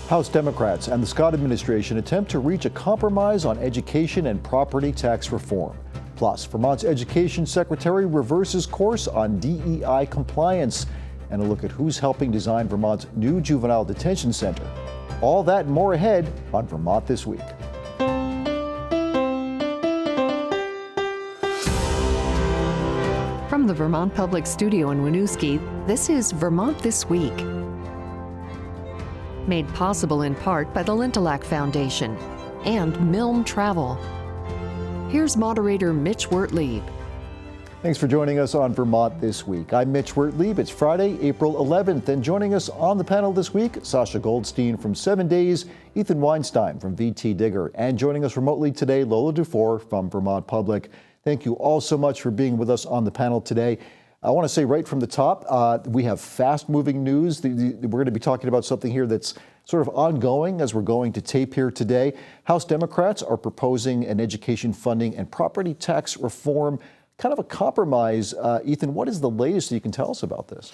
House Democrats and the Scott administration attempt to reach a compromise on education and property tax reform. Plus, Vermont's education secretary reverses course on DEI compliance, and a look at who's helping design Vermont's new juvenile detention center. All that and more ahead on Vermont This Week. From the Vermont Public Studio in Winooski, this is Vermont This Week. Made possible in part by the Lintilac Foundation and Milne Travel. Here's moderator Mitch Wertlieb. Thanks for joining us on Vermont This Week. I'm Mitch Wertlieb. It's Friday, April 11th, and joining us on the panel this week, Sasha Goldstein from 7 Days, Ethan Weinstein from VTDigger, and joining us remotely today, Lola Duffort from Vermont Public. Thank you all so much for being with us on the panel today. I want to say right from the top, we have fast-moving news. We're going to be talking about something here that's sort of ongoing as we're going to tape here today. House Democrats are proposing an education funding and property tax reform, kind of a compromise. Ethan, what is the latest that you can tell us about this?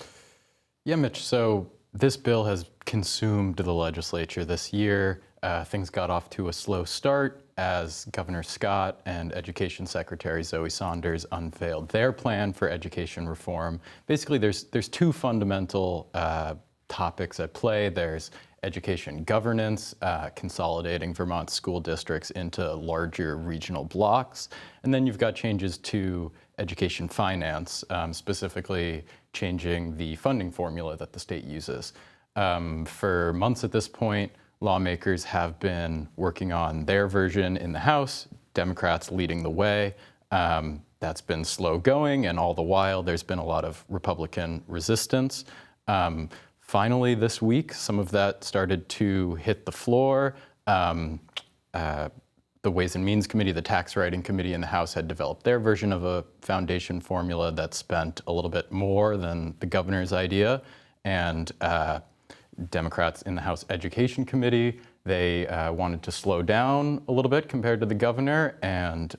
Yeah, Mitch, so this bill has consumed the legislature this year. Things got off to a slow start as Governor Scott and Education Secretary Zoe Saunders unveiled their plan for education reform. Basically, there's two fundamental topics at play. There's education governance, consolidating Vermont school districts into larger regional blocks. And then you've got changes to education finance, specifically changing the funding formula that the state uses. For months at this point, lawmakers have been working on their version in the House, Democrats leading the way. That's been slow going, and all the while there's been a lot of Republican resistance. Finally this week, some of that started to hit the floor. The Ways and Means Committee, the Tax Writing Committee in the House had developed their version of a foundation formula that spent a little bit more than the governor's idea. And Democrats in the House Education Committee, they wanted to slow down a little bit compared to the governor and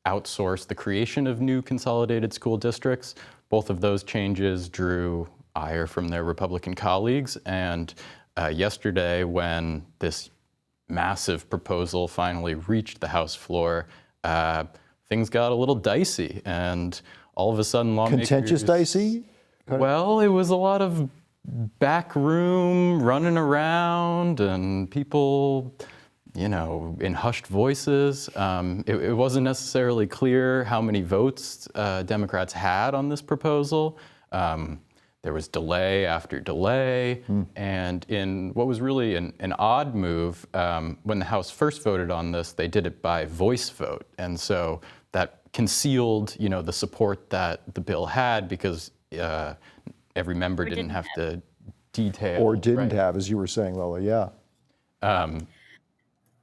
outsource the creation of new consolidated school districts. Both of those changes drew ire from their Republican colleagues. And yesterday, when this massive proposal finally reached the House floor, things got a little dicey. And all of a sudden, lawmakers... Contentious dicey? Well, it was a lot of back room running around and people, in hushed voices. It wasn't necessarily clear how many votes Democrats had on this proposal. There was delay after delay. And in what was really an odd move, when the House first voted on this, they did it by voice vote. And so that concealed, the support that the bill had because every member didn't have to detail. Or didn't have, as you were saying, Lola, yeah.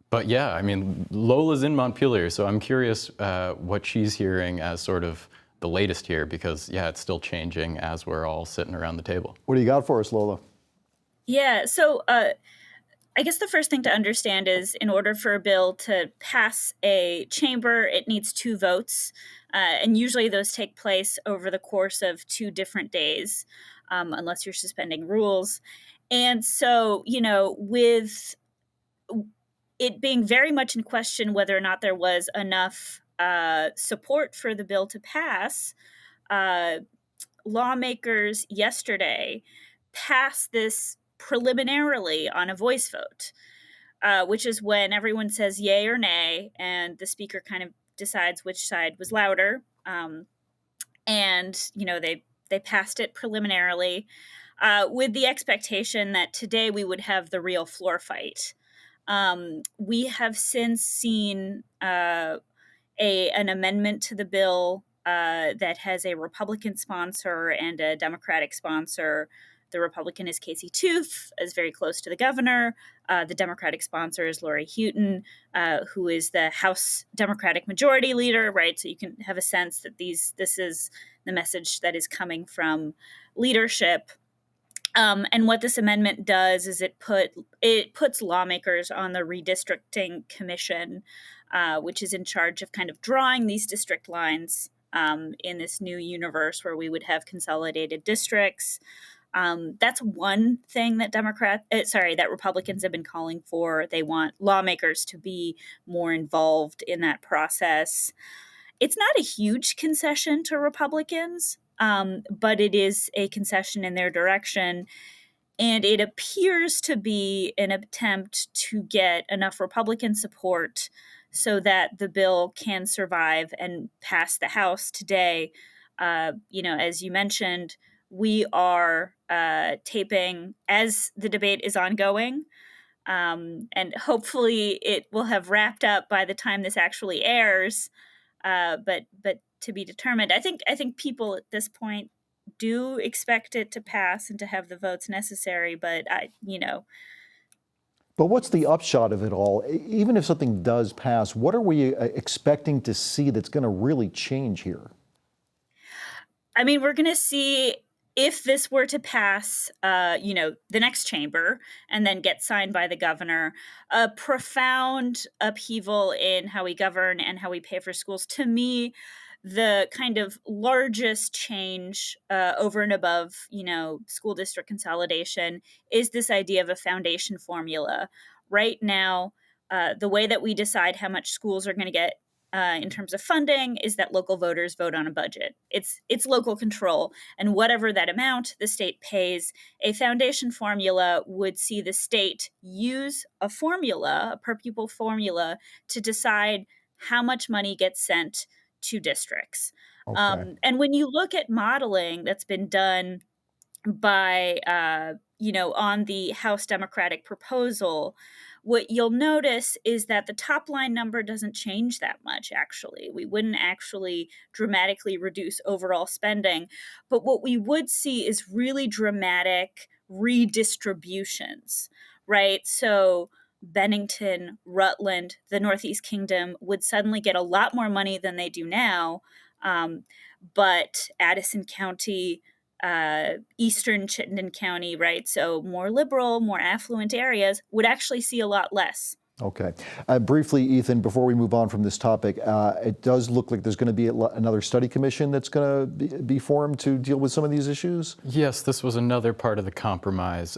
But yeah, Lola's in Montpelier, so I'm curious what she's hearing as sort of the latest here, because yeah, it's still changing as we're all sitting around the table. What do you got for us, Lola? Yeah, so I guess the first thing to understand is in order for a bill to pass a chamber, it needs 2 votes. And usually those take place over the course of 2 different days, unless you're suspending rules. And so, with it being very much in question whether or not there was enough support for the bill to pass, lawmakers yesterday passed this preliminarily on a voice vote, which is when everyone says yay or nay, and the speaker kind of decides which side was louder. And, they passed it preliminarily with the expectation that today we would have the real floor fight. We have since seen an amendment to the bill that has a Republican sponsor and a Democratic sponsor. The Republican is Casey Tooth, is very close to the governor. The Democratic sponsor is Lori Houghton, who is the House Democratic Majority Leader, right? So you can have a sense that this is the message that is coming from leadership. And what this amendment does is it puts lawmakers on the redistricting commission, which is in charge of kind of drawing these district lines in this new universe where we would have consolidated districts. That's one thing that that Republicans have been calling for. They want lawmakers to be more involved in that process. It's not a huge concession to Republicans, but it is a concession in their direction. And it appears to be an attempt to get enough Republican support so that the bill can survive and pass the House today. As you mentioned, we are taping as the debate is ongoing. And hopefully it will have wrapped up by the time this actually airs. But to be determined. I think people at this point do expect it to pass and to have the votes necessary, but But what's the upshot of it all? Even if something does pass, what are we expecting to see that's going to really change here? I mean, we're going to see if this were to pass, the next chamber and then get signed by the governor, a profound upheaval in how we govern and how we pay for schools. To me, the kind of largest change over and above, school district consolidation is this idea of a foundation formula. Right now, the way that we decide how much schools are going to get in terms of funding is that local voters vote on a budget. It's local control, and whatever that amount the state pays, a foundation formula would see the state use a per pupil formula, to decide how much money gets sent to districts. Okay. And when you look at modeling that's been done by, on the House Democratic proposal, what you'll notice is that the top line number doesn't change that much, actually. We wouldn't actually dramatically reduce overall spending. But what we would see is really dramatic redistributions, right? So Bennington, Rutland, the Northeast Kingdom would suddenly get a lot more money than they do now. But Addison County, Eastern Chittenden County, right? So more liberal, more affluent areas would actually see a lot less. Okay. Briefly, Ethan, before we move on from this topic, it does look like there's going to be another study commission that's going to be formed to deal with some of these issues? Yes, this was another part of the compromise.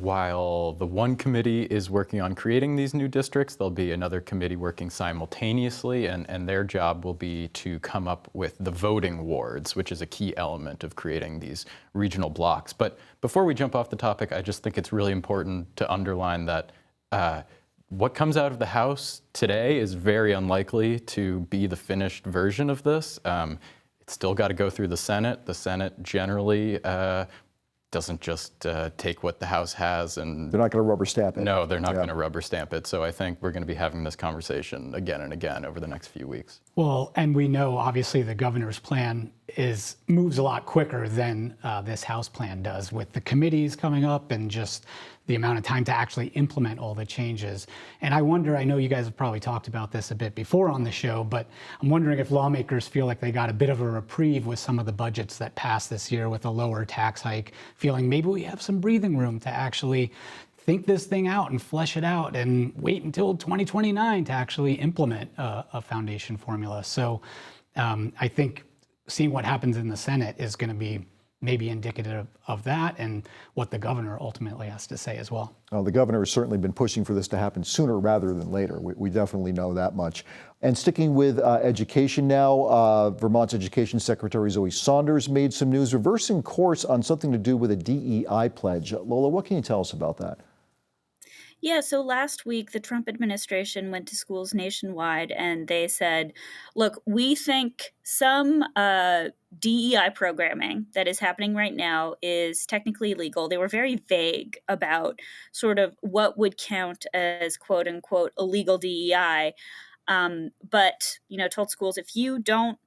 While the one committee is working on creating these new districts, there'll be another committee working simultaneously, and their job will be to come up with the voting wards, which is a key element of creating these regional blocks. But before we jump off the topic, I just think it's really important to underline that what comes out of the House today is very unlikely to be the finished version of this. It's still got to go through the Senate. The Senate generally doesn't just take what the House has and... They're not going to rubber stamp it. No, they're not going to rubber stamp it. So I think we're going to be having this conversation again and again over the next few weeks. Well, and we know obviously the governor's plan moves a lot quicker than this House plan does, with the committees coming up and just the amount of time to actually implement all the changes. And I wonder, I know you guys have probably talked about this a bit before on the show, but I'm wondering if lawmakers feel like they got a bit of a reprieve with some of the budgets that passed this year with a lower tax hike, feeling maybe we have some breathing room to actually think this thing out and flesh it out and wait until 2029 to actually implement a foundation formula. So I think seeing what happens in the Senate is going to be maybe indicative of that and what the governor ultimately has to say as well. Well, the governor has certainly been pushing for this to happen sooner rather than later. We definitely know that much. And sticking with education now, Vermont's Education Secretary Zoe Saunders made some news reversing course on something to do with a DEI pledge. Lola, what can you tell us about that? Yeah, so last week, the Trump administration went to schools nationwide and they said, look, we think some DEI programming that is happening right now is technically illegal. They were very vague about sort of what would count as quote unquote illegal DEI. But, told schools, if you don't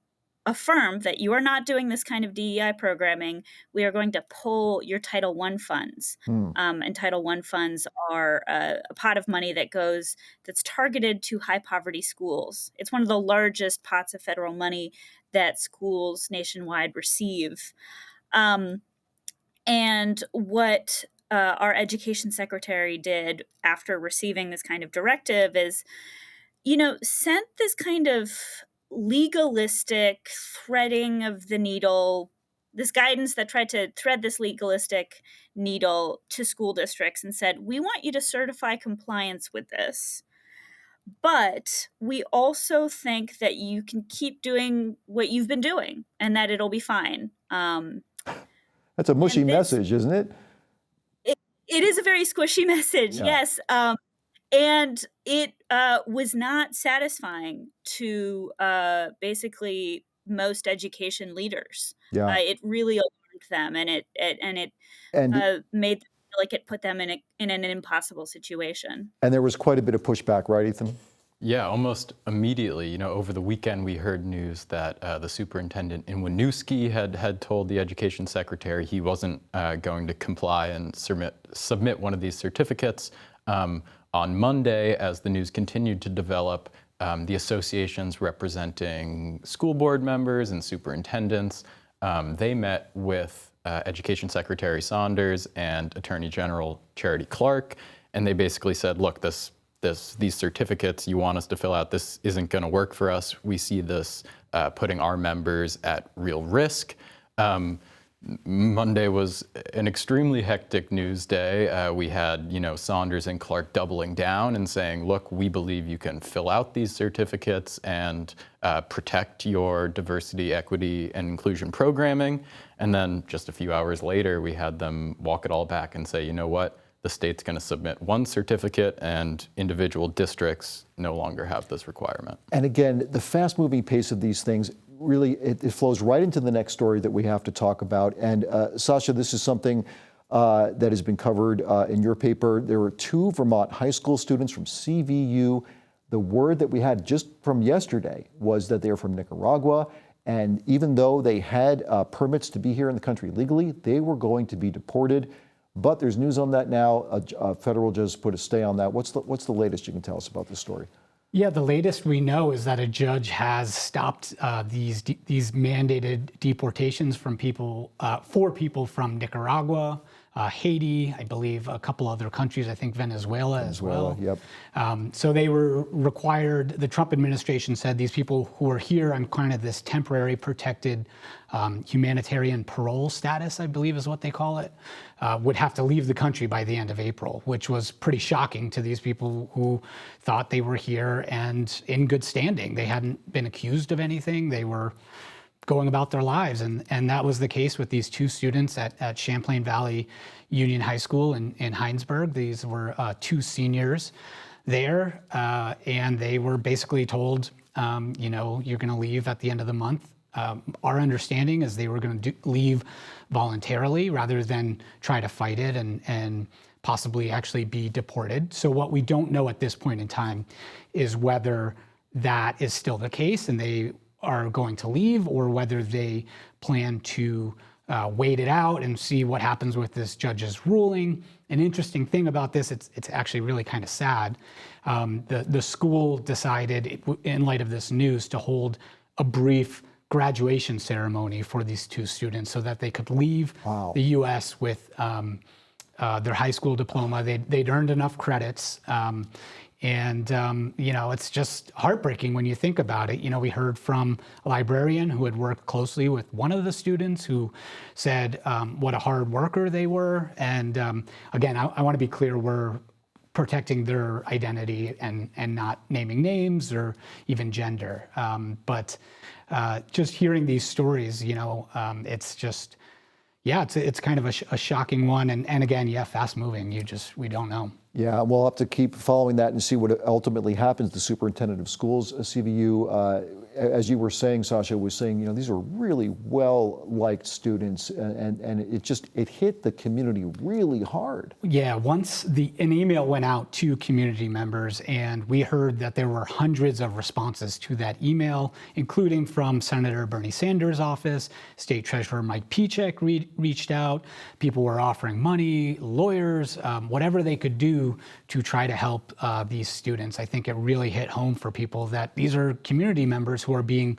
affirm that you are not doing this kind of DEI programming, we are going to pull your Title I funds. And Title I funds are a pot of money that's targeted to high poverty schools. It's one of the largest pots of federal money that schools nationwide receive. And what our education secretary did after receiving this kind of directive is, sent this kind of legalistic threading of the needle this guidance that tried to thread this legalistic needle to school districts and said, we want you to certify compliance with this, but we also think that you can keep doing what you've been doing and that it'll be fine. That's a mushy message, isn't it? It is a very squishy message, Yeah. yes. And it was not satisfying to basically most education leaders. Yeah. It really alarmed them, and it made them feel like it put them in an impossible situation. And there was quite a bit of pushback, right, Ethan? Yeah, almost immediately. You know, over the weekend we heard news that the superintendent in Winooski had told the education secretary he wasn't going to comply and submit one of these certificates. On Monday, as the news continued to develop, the associations representing school board members and superintendents, they met with Education Secretary Saunders and Attorney General Charity Clark, and they basically said, look, these certificates you want us to fill out, this isn't going to work for us. We see this putting our members at real risk. Monday was an extremely hectic news day. We had, Saunders and Clark doubling down and saying, look, we believe you can fill out these certificates and protect your diversity, equity, and inclusion programming. And then just a few hours later, we had them walk it all back and say, you know what? The state's going to submit one certificate and individual districts no longer have this requirement. And again, the fast-moving pace of these things, really, it flows right into the next story that we have to talk about. And Sasha, this is something that has been covered in your paper. There were 2 Vermont high school students from CVU. The word that we had just from yesterday was that they're from Nicaragua. And even though they had permits to be here in the country legally, they were going to be deported. But there's news on that now. A federal judge put a stay on that. What's the latest you can tell us about this story? Yeah, the latest we know is that a judge has stopped these mandated deportations from for people from Nicaragua, Haiti, I believe a couple other countries, I think Venezuela as well. Yep. So they were required, the Trump administration said these people who are here on kind of this temporary protected humanitarian parole status, I believe is what they call it, would have to leave the country by the end of April, which was pretty shocking to these people who thought they were here and in good standing. They hadn't been accused of anything. They were going about their lives. And that was the case with these 2 students at Champlain Valley Union High School in Heinsberg. These were 2 seniors there, and they were basically told, you're going to leave at the end of the month. Our understanding is they were going to leave voluntarily rather than try to fight it and possibly actually be deported. So what we don't know at this point in time is whether that is still the case and they are going to leave, or whether they plan to wait it out and see what happens with this judge's ruling. An interesting thing about this, it's actually really kind of sad. The school decided, in light of this news, to hold a brief graduation ceremony for these 2 students so that they could leave the U.S. with their high school diploma. They'd earned enough credits. It's just heartbreaking when you think about it. We heard from a librarian who had worked closely with one of the students who said what a hard worker they were. And again, I want to be clear, we're protecting their identity and not naming names or even gender. But just hearing these stories, it's just, it's kind of a shocking one. And again, fast moving. We don't know. Yeah, we'll have to keep following that and see what ultimately happens. The superintendent of schools, CVU, as you were saying, Sasha was saying, these are really well-liked students, and it hit the community really hard. Yeah, once an email went out to community members, and we heard that there were hundreds of responses to that email, including from Senator Bernie Sanders' office. State Treasurer Mike Pichek reached out. People were offering money, lawyers, whatever they could do to try to help these students. I think it really hit home for people that these are community members who are being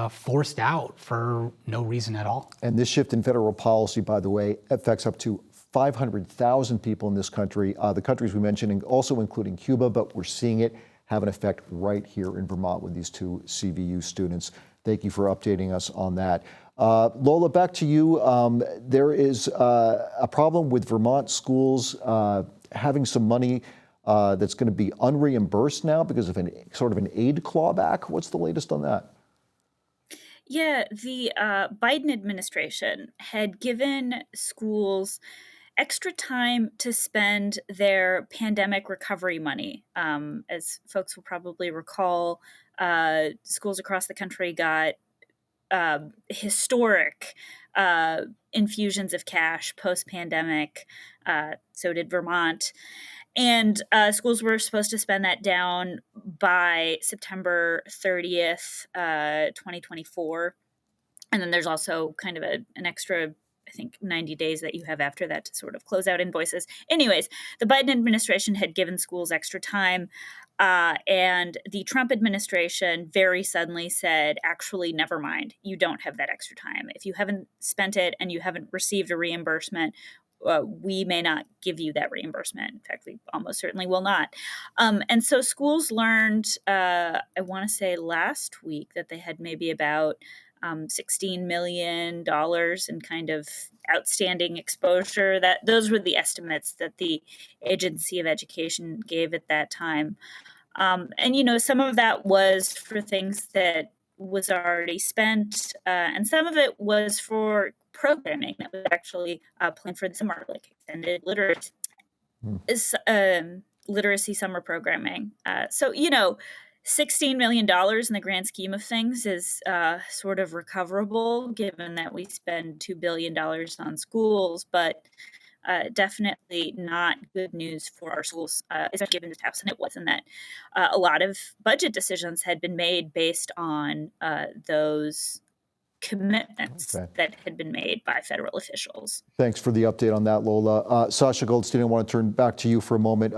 forced out for no reason at all. And this shift in federal policy, by the way, affects up to 500,000 people in this country. The countries we mentioned, also including Cuba, but we're seeing it have an effect right here in Vermont with these 2 CVU students. Thank you for updating us on that. Lola, back to you. There is a problem with Vermont schools having some money that's going to be unreimbursed now because of an sort of an aid clawback. What's the latest on that? Yeah, the Biden administration had given schools extra time to spend their pandemic recovery money. As folks will probably recall, schools across the country got historic infusions of cash post-pandemic. So did Vermont. And schools were supposed to spend that down by September 30th, 2024. And then there's also kind of an extra, I think, 90 days that you have after that to sort of close out invoices. Anyways, the Biden administration had given schools extra time. And the Trump administration very suddenly said, actually, never mind. You don't have that extra time. If you haven't spent it and you haven't received a reimbursement, we may not give you that reimbursement. In fact, we almost certainly will not. And so schools learned, I want to say last week, that they had maybe about $16 million in kind of outstanding exposure. That those were the estimates that the Agency of Education gave at that time. And, you know, some of that was for things that was already spent, and some of it was for programming that was actually planned for the summer, like extended literacy summer programming. So, you know, $16 million in the grand scheme of things is sort of recoverable, given that we spend $2 billion on schools, but definitely not good news for our schools, especially given this House, and it wasn't that a lot of budget decisions had been made based on those commitments that had been made by federal officials. Thanks for the update on that, Lola. Sasha Goldstein, I want to turn back to you for a moment.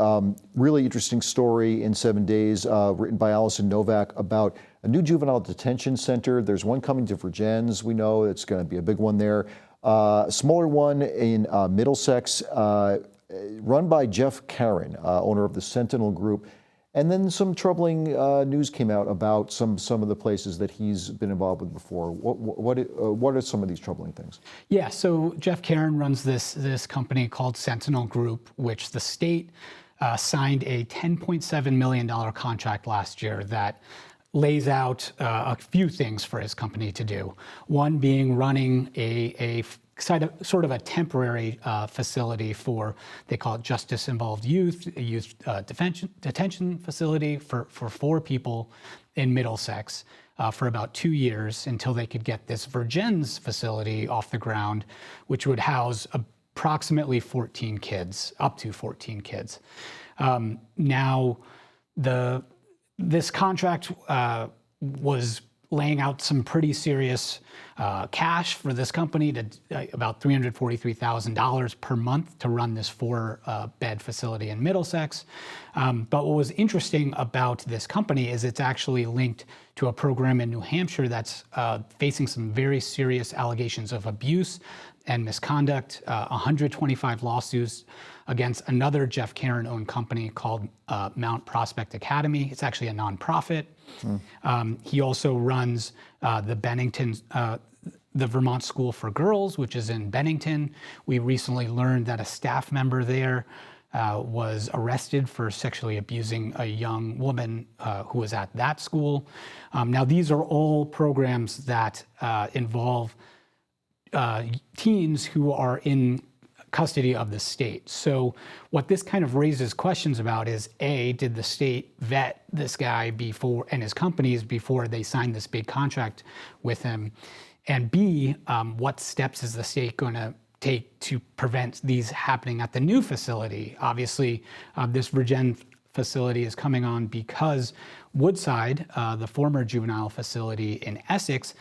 Really interesting story in 7 days, written by Allison Novak about a new juvenile detention center. There's one coming to Virgins, we know. It's going to be a big one there. A smaller one in Middlesex, run by Jeff Caron, owner of the Sentinel Group. And then some troubling news came out about some of the places that he's been involved with before. What are some of these troubling things? Yeah, so Jeff Caron runs this company called Sentinel Group, which the state signed a $10.7 million contract last year that lays out a few things for his company to do. One being running a sort of a temporary facility for, they call it justice-involved youth, a youth detention facility for 4 people in Middlesex for about 2 years until they could get this Virgins facility off the ground, which would house approximately 14 kids, up to 14 kids. Now, this contract was laying out some pretty serious cash for this company, to about $343,000 per month to run this 4-bed facility in Middlesex. But what was interesting about this company is it's actually linked to a program in New Hampshire that's facing some very serious allegations of abuse and misconduct, 125 lawsuits against another Jeff Caron-owned company called Mount Prospect Academy. It's actually a nonprofit. He also runs the Vermont School for Girls, which is in Bennington. We recently learned that a staff member there was arrested for sexually abusing a young woman who was at that school. Now, these are all programs that involve teens who are in custody of the state. So what this kind of raises questions about is, A, did the state vet this guy before, and his companies, before they signed this big contract with him? And B, what steps is the state going to take to prevent these happening at the new facility? Obviously, this Virgin facility is coming on because Woodside, the former juvenile facility in Essex,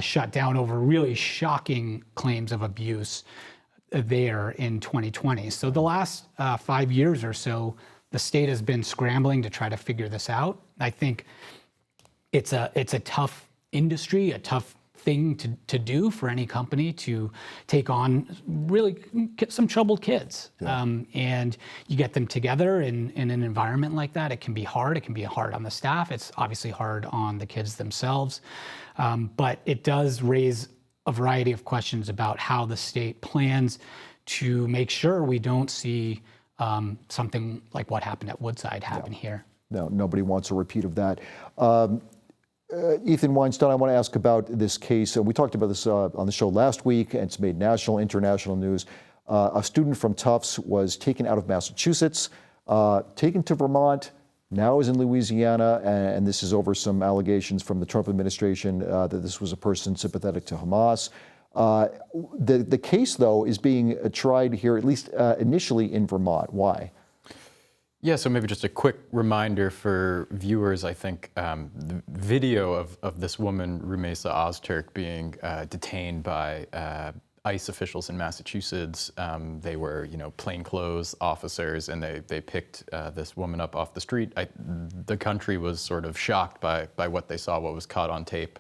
shut down over really shocking claims of abuse there in 2020. So the last 5 years or so, the state has been scrambling to try to figure this out. I think it's a tough industry, a tough thing to do for any company to take on really some troubled kids. Yeah. And you get them together in an environment like that. It can be hard. It can be hard on the staff. It's obviously hard on the kids themselves. But it does raise a variety of questions about how the state plans to make sure we don't see something like what happened at Woodside happen here. No, nobody wants a repeat of that. Ethan Weinstein, I want to ask about this case. We talked about this on the show last week, and it's made national, international news. A student from Tufts was taken out of Massachusetts, taken to Vermont, now is in Louisiana, and this is over some allegations from the Trump administration that this was a person sympathetic to Hamas. The case, though, is being tried here, at least initially in Vermont. Why? Yeah, so maybe just a quick reminder for viewers. I think the video of this woman, Rumeysa Ozturk, being detained by ICE officials in Massachusetts. They were, plainclothes officers, and they picked this woman up off the street. The country was sort of shocked by what they saw, what was caught on tape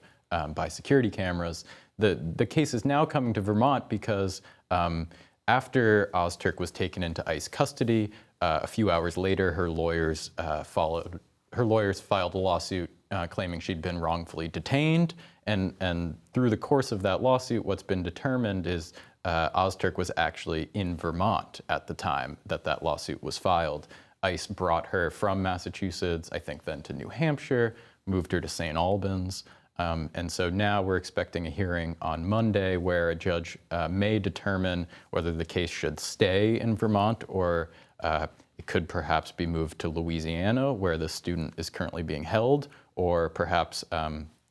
by security cameras. The case is now coming to Vermont because after Ozturk was taken into ICE custody, a few hours later, her lawyers filed a lawsuit claiming she'd been wrongfully detained. And through the course of that lawsuit, what's been determined is Ozturk was actually in Vermont at the time that lawsuit was filed. ICE brought her from Massachusetts, I think then to New Hampshire, moved her to St. Albans. And so now we're expecting a hearing on Monday where a judge may determine whether the case should stay in Vermont or it could perhaps be moved to Louisiana, where the student is currently being held, or perhaps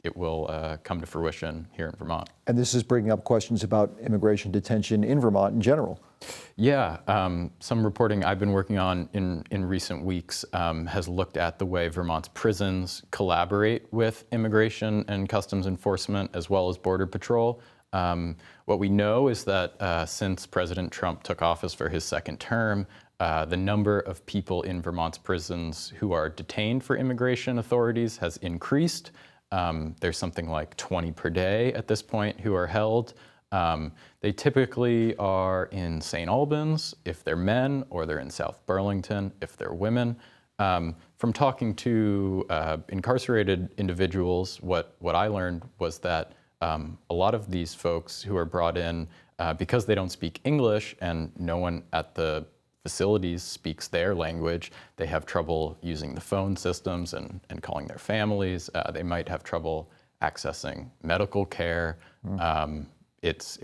it will come to fruition here in Vermont. And this is bringing up questions about immigration detention in Vermont in general. Yeah, some reporting I've been working on in recent weeks has looked at the way Vermont's prisons collaborate with immigration and customs enforcement as well as Border Patrol. What we know is that since President Trump took office for his second term, the number of people in Vermont's prisons who are detained for immigration authorities has increased. There's something like 20 per day at this point who are held. They typically are in St. Albans if they're men, or they're in South Burlington if they're women. From talking to incarcerated individuals, what I learned was that a lot of these folks who are brought in, because they don't speak English and no one at the facilities speaks their language, they have trouble using the phone systems and calling their families. They might have trouble accessing medical care. It's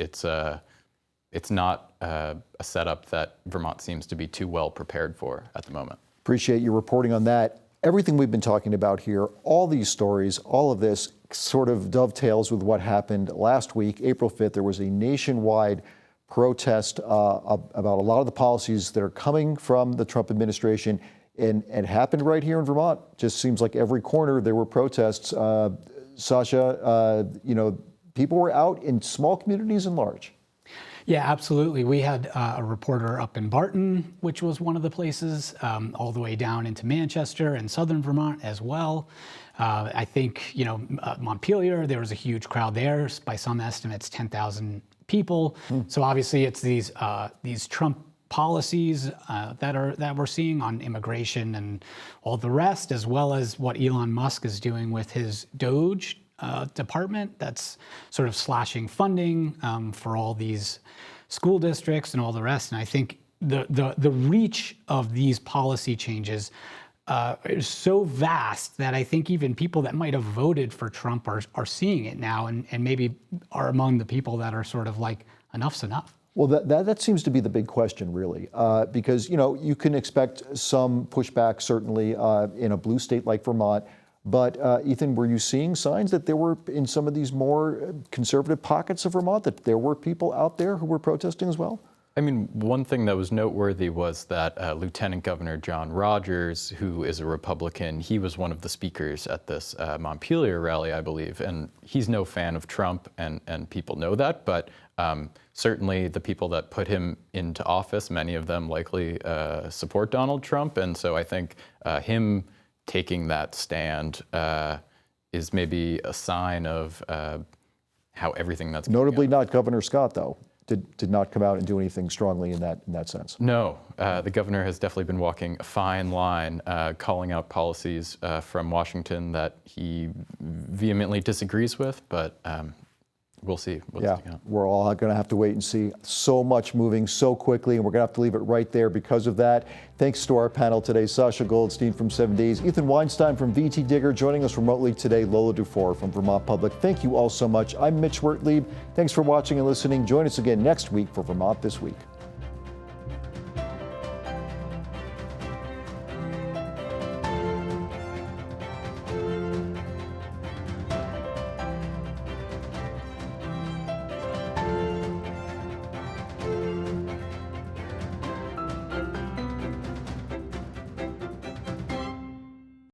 not a setup that Vermont seems to be too well prepared for at the moment. Appreciate you reporting on that. Everything we've been talking about here, all these stories, all of this sort of dovetails with what happened last week, April 5th. There was a nationwide protest about a lot of the policies that are coming from the Trump administration, and it happened right here in Vermont. Just seems like every corner there were protests. Sasha, people were out in small communities and large. Yeah, absolutely. We had a reporter up in Barton, which was one of the places, all the way down into Manchester and southern Vermont as well. I think, Montpelier, there was a huge crowd there. By some estimates, 10,000 people. So obviously it's these Trump policies that we're seeing on immigration and all the rest, as well as what Elon Musk is doing with his DOGE department that's sort of slashing funding for all these school districts and all the rest. And I think the reach of these policy changes is so vast that I think even people that might have voted for Trump are seeing it now and maybe are among the people that are sort of like, enough's enough. Well, that seems to be the big question, really, because, you can expect some pushback, certainly, in a blue state like Vermont. But, Ethan, were you seeing signs that there were, in some of these more conservative pockets of Vermont, that there were people out there who were protesting as well? I mean, one thing that was noteworthy was that Lieutenant Governor John Rogers, who is a Republican, he was one of the speakers at this Montpelier rally, I believe, and he's no fan of Trump, and people know that, but certainly the people that put him into office, many of them likely support Donald Trump, and so I think him taking that stand is maybe a sign of how everything that's going Notably on. not Governor Scott, though. Did not come out and do anything strongly in that sense. No, the governor has definitely been walking a fine line, calling out policies from Washington that he vehemently disagrees with, but we'll see what's Yeah, to come. we're all going to have to wait and see. So much moving so quickly, and we're going to have to leave it right there because of that. Thanks to our panel today, Sasha Goldstein from 7 Days, Ethan Weinstein from VTDigger, joining us remotely today, Lola Duffort from Vermont Public. Thank you all so much. I'm Mitch Wertlieb. Thanks for watching and listening. Join us again next week for Vermont This Week.